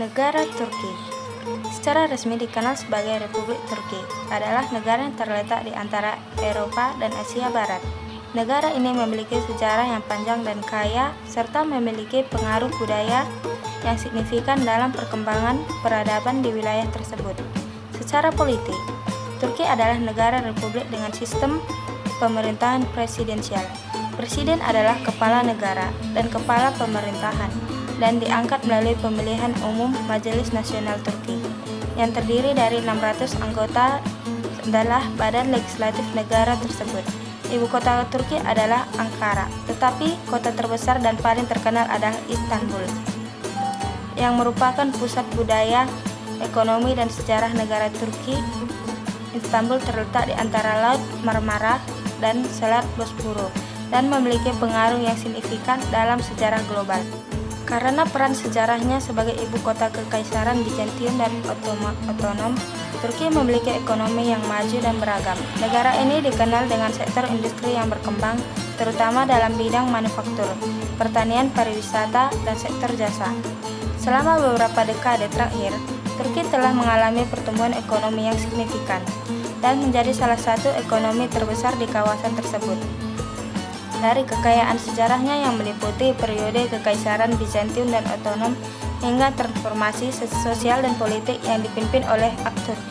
Negara Turki secara resmi dikenal sebagai Republik Turki, adalah negara yang terletak di antara Eropa dan Asia Barat. Negara ini memiliki sejarah yang panjang dan kaya, serta memiliki pengaruh budaya yang signifikan dalam perkembangan peradaban di wilayah tersebut. Secara politik, Turki adalah negara republik dengan sistem pemerintahan presidensial. Presiden adalah kepala negara dan kepala pemerintahan, dan diangkat melalui pemilihan umum Majelis Nasional Turki, yang terdiri dari 600 anggota adalah badan legislatif negara tersebut. Ibu kota Turki adalah Ankara, tetapi kota terbesar dan paling terkenal adalah Istanbul, yang merupakan pusat budaya, ekonomi, dan sejarah negara Turki. Istanbul terletak di antara Laut Marmara dan Selat Bosporus dan memiliki pengaruh yang signifikan dalam sejarah global. Karena peran sejarahnya sebagai ibu kota Kekaisaran Bizantium dan otonom, Turki memiliki ekonomi yang maju dan beragam. Negara ini dikenal dengan sektor industri yang berkembang, terutama dalam bidang manufaktur, pertanian, pariwisata, dan sektor jasa. Selama beberapa dekade terakhir, Turki telah mengalami pertumbuhan ekonomi yang signifikan dan menjadi salah satu ekonomi terbesar di kawasan tersebut. Dari kekayaan sejarahnya yang meliputi periode Kekaisaran Bizantium dan otonom hingga transformasi sosial dan politik yang dipimpin oleh Atatürk,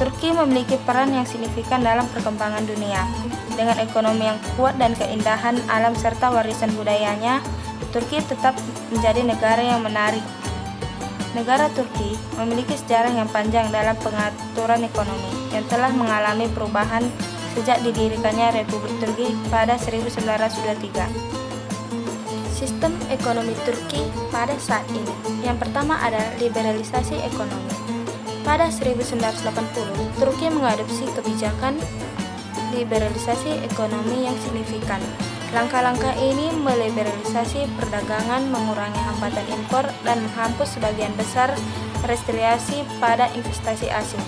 Turki memiliki peran yang signifikan dalam perkembangan dunia. Dengan ekonomi yang kuat dan keindahan alam serta warisan budayanya, Turki tetap menjadi negara yang menarik. Negara Turki memiliki sejarah yang panjang dalam pengaturan ekonomi, yang telah mengalami perubahan sejak didirikannya Republik Turki pada 1923. Sistem ekonomi Turki pada saat ini. Yang pertama adalah liberalisasi ekonomi. Pada 1980, Turki mengadopsi kebijakan liberalisasi ekonomi yang signifikan. Langkah-langkah ini meliberalisasi perdagangan, mengurangi hambatan impor, dan menghapus sebagian besar restriksi pada investasi asing.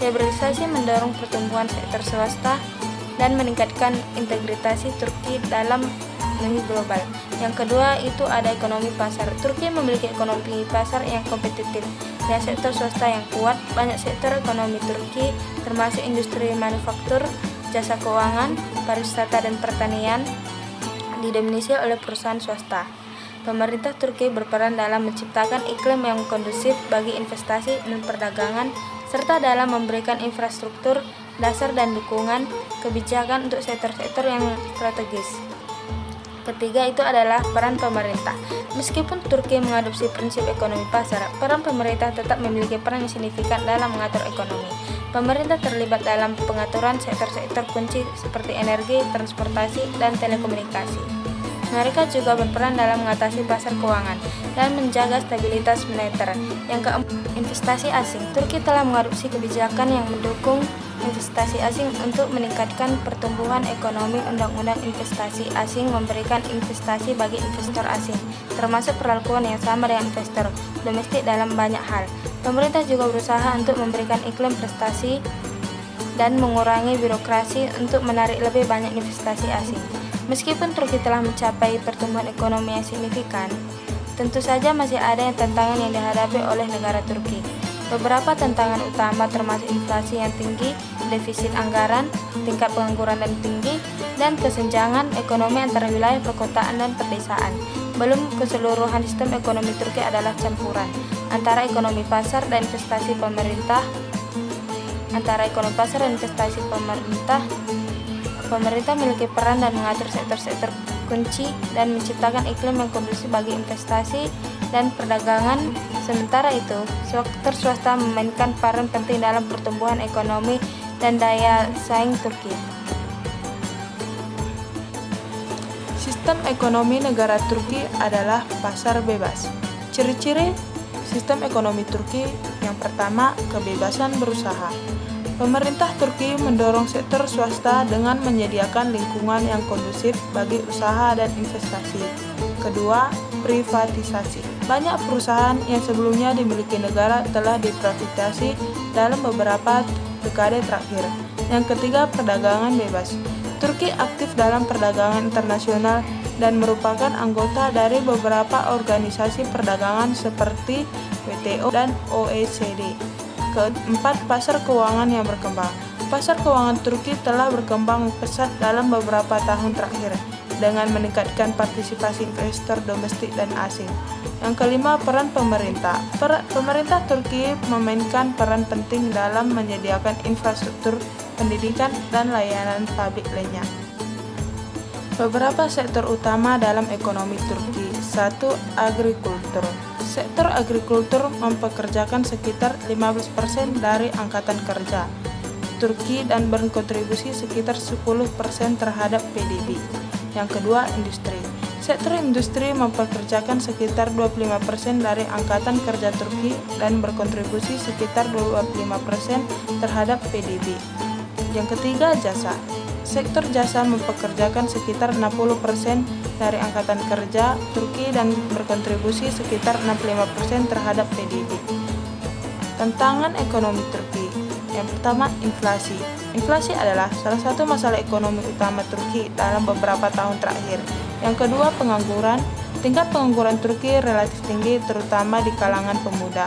Liberalisasi mendorong pertumbuhan sektor swasta dan meningkatkan integritas Turki dalam ekonomi global. Yang kedua itu ada ekonomi pasar. Turki memiliki ekonomi pasar yang kompetitif dengan sektor swasta yang kuat. Banyak sektor ekonomi Turki, termasuk industri manufaktur, jasa keuangan, pariwisata, dan pertanian, didominasi oleh perusahaan swasta. Pemerintah Turki berperan dalam menciptakan iklim yang kondusif bagi investasi dan perdagangan, serta dalam memberikan infrastruktur dasar dan dukungan kebijakan untuk sektor-sektor yang strategis. Ketiga itu adalah peran pemerintah. Meskipun Turki mengadopsi prinsip ekonomi pasar, peran pemerintah tetap memiliki peran yang signifikan dalam mengatur ekonomi. Pemerintah terlibat dalam pengaturan sektor-sektor kunci seperti energi, transportasi, dan telekomunikasi. Mereka juga berperan dalam mengatasi pasar keuangan dan menjaga stabilitas moneter. Yang keempat, investasi asing. Turki telah mengadopsi kebijakan yang mendukung investasi asing untuk meningkatkan pertumbuhan ekonomi. Undang-undang investasi asing memberikan investasi bagi investor asing, termasuk perlakuan yang sama dengan investor domestik dalam banyak hal. Pemerintah juga berusaha untuk memberikan iklim prestasi dan mengurangi birokrasi untuk menarik lebih banyak investasi asing. Meskipun Turki telah mencapai pertumbuhan ekonomi yang signifikan, tentu saja masih ada tantangan yang dihadapi oleh negara Turki. Beberapa tantangan utama termasuk inflasi yang tinggi, defisit anggaran, tingkat pengangguran yang tinggi, dan kesenjangan ekonomi antara wilayah perkotaan dan pedesaan. Belum keseluruhan sistem ekonomi Turki adalah campuran antara ekonomi pasar dan investasi pemerintah. Pemerintah memiliki peran dan mengatur sektor-sektor kunci dan menciptakan iklim yang kondusif bagi investasi dan perdagangan. Sementara itu, sektor swasta memainkan peran penting dalam pertumbuhan ekonomi dan daya saing Turki. Sistem ekonomi negara Turki adalah pasar bebas. Ciri-ciri sistem ekonomi Turki: yang pertama, kebebasan berusaha. Pemerintah Turki mendorong sektor swasta dengan menyediakan lingkungan yang kondusif bagi usaha dan investasi. Kedua, privatisasi. Banyak perusahaan yang sebelumnya dimiliki negara telah diprivatisasi dalam beberapa dekade terakhir. Yang ketiga, perdagangan bebas. Turki aktif dalam perdagangan internasional dan merupakan anggota dari beberapa organisasi perdagangan seperti WTO dan OECD. Keempat, pasar keuangan yang berkembang. Pasar keuangan Turki telah berkembang pesat dalam beberapa tahun terakhir dengan meningkatkan partisipasi investor domestik dan asing. Yang kelima, peran pemerintah. Pemerintah Turki memainkan peran penting dalam menyediakan infrastruktur pendidikan dan layanan publik lainnya. Beberapa sektor utama dalam ekonomi Turki. 1. Agrikultur. Sektor agrikultur mempekerjakan sekitar 15% dari angkatan kerja Turki dan berkontribusi sekitar 10% terhadap PDB. Yang kedua, industri. Sektor industri mempekerjakan sekitar 25% dari angkatan kerja Turki dan berkontribusi sekitar 25% terhadap PDB. Yang ketiga, jasa. Sektor jasa mempekerjakan sekitar 60% dari angkatan kerja Turki dan berkontribusi sekitar 65% terhadap PDB. Tantangan ekonomi Turki. Yang pertama, inflasi. Inflasi adalah salah satu masalah ekonomi utama Turki dalam beberapa tahun terakhir. Yang kedua, pengangguran. Tingkat pengangguran Turki relatif tinggi, terutama di kalangan pemuda.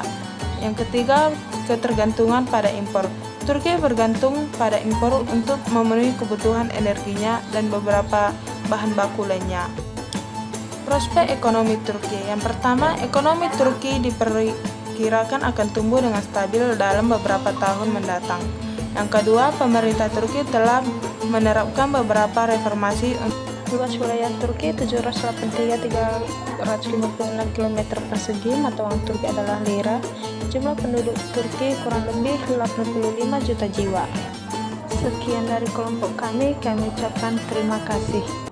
Yang ketiga, ketergantungan pada impor. Turki bergantung pada impor untuk memenuhi kebutuhan energinya dan beberapa bahan baku lainnya. Prospek ekonomi Turki. Yang pertama, ekonomi Turki diperkirakan akan tumbuh dengan stabil dalam beberapa tahun mendatang. Yang kedua, pemerintah Turki telah menerapkan beberapa reformasi. Luas wilayah Turki 783.356 km persegi, mata uang Turki adalah lira. Jumlah penduduk Turki kurang lebih 85 juta jiwa. Sekian dari kelompok kami ucapkan terima kasih.